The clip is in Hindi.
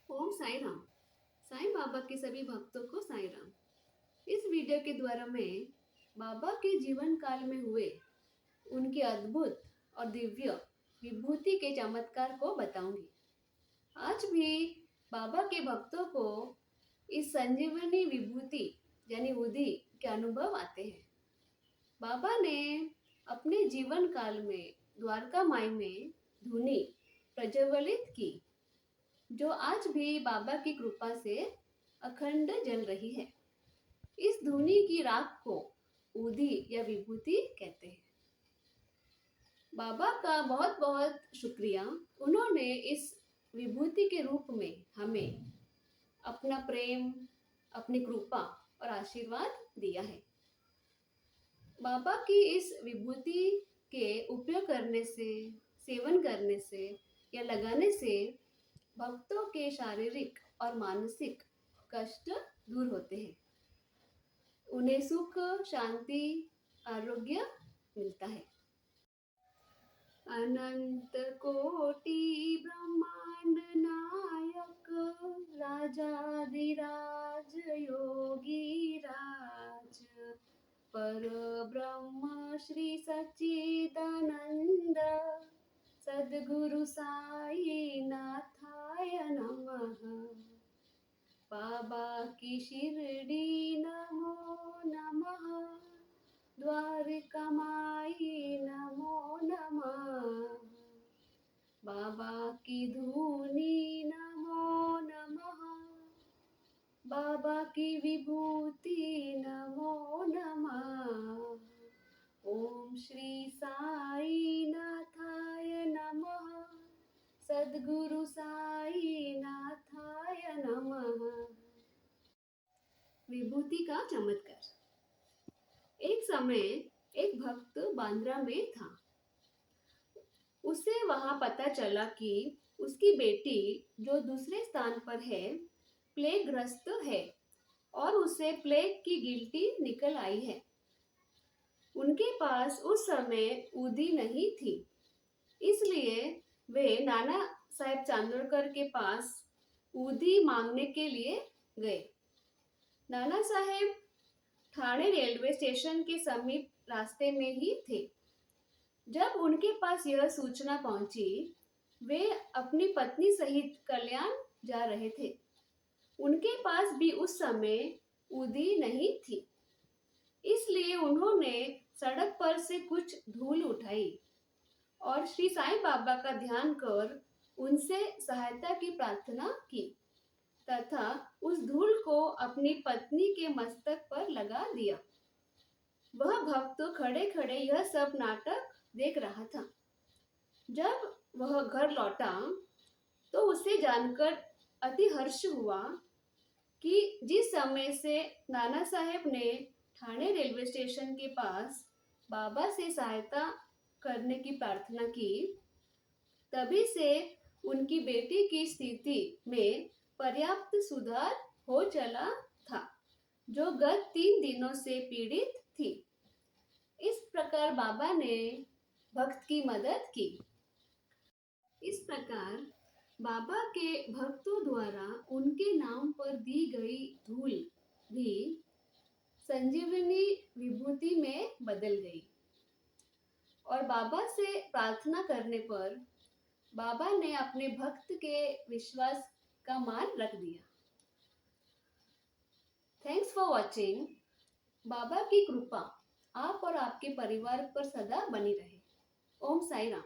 ओम साई राम। साईं बाबा के सभी भक्तों को साई राम। इस वीडियो के द्वारा मैं बाबा के जीवन काल में हुए उनके अद्भुत और दिव्य विभूति के चमत्कार को बताऊंगी। आज भी बाबा के भक्तों को इस संजीवनी विभूति यानी उदी के अनुभव आते हैं। बाबा ने अपने जीवन काल में द्वारका माई में धुनी प्रज्वलित की, जो आज भी बाबा की कृपा से अखंड जल रही है। इस धुनी की राख को उदी या विभूति कहते हैं। बाबा का बहुत बहुत शुक्रिया, उन्होंने इस विभूति के रूप में हमें अपना प्रेम, अपनी कृपा और आशीर्वाद दिया है। बाबा की इस विभूति के उपयोग करने से, सेवन करने से या लगाने से भक्तों के शारीरिक और मानसिक कष्ट दूर होते हैं। उन्हें सुख, शांति, आरोग्य मिलता है। अनंत कोटि ब्रह्मांड नायक, राजाधिराज योगी राज, पर ब्रह्म श्री सच्चिदानंद, सद्गुरु साई नाथाय नमः। बाबा की शिरडी नमो नमः, द्वारका माई नमो नमः। बाबा की धुनी नमो नमः, बाबा की विभूति नमो नमः। ओम श्री साई नाथाय नमः, सद्गुरु साई नाथाय नमः। विभूति का चमत्कार। एक समय एक भक्त बांद्रा में था। उसे वहां पता चला कि उसकी बेटी, जो दूसरे स्थान पर है, प्लेग ग्रस्त है और उसे प्लेग की गिल्टी निकल आई है। उनके पास उस समय उदी नहीं थी, इसलिए वे नाना साहेब चांदोड़कर के पास उदी मांगने के लिए गए। नाना साहेब ठाणे रेलवे स्टेशन के समीप रास्ते में ही थे। जब उनके पास यह सूचना पहुंची, वे अपनी पत्नी सहित कल्याण जा रहे थे। उनके पास भी उस समय उदी नहीं थी, इसलिए उन्होंने सड़क पर से कुछ धूल उठाई और श्री साईं बाबा का ध्यान कर उनसे सहायता की प्रार्थना की तथा उस धूल को अपनी पत्नी के मस्तक पर लगा दिया। वह भक्त खड़े खड़े यह सब नाटक देख रहा था। जब वह घर लौटा तो उसे जानकर अति हर्ष हुआ कि जिस समय से नाना साहेब ने ठाणे रेलवे स्टेशन के पास बाबा से सहायता करने की प्रार्थना की, तभी से उनकी बेटी की स्थिति में पर्याप्त सुधार हो चला था, जो गत 3 दिनों से पीड़ित थी। इस प्रकार बाबा ने भक्त की मदद की। इस प्रकार बाबा के भक्तों द्वारा उनके नाम पर दी गई धूल भी संजीवनी विभूति में बदल गई और बाबा से प्रार्थना करने पर बाबा ने अपने भक्त के विश्वास का मान रख दिया। Thanks for watching. बाबा की कृपा आप और आपके परिवार पर सदा बनी रहे। ओम साई राम।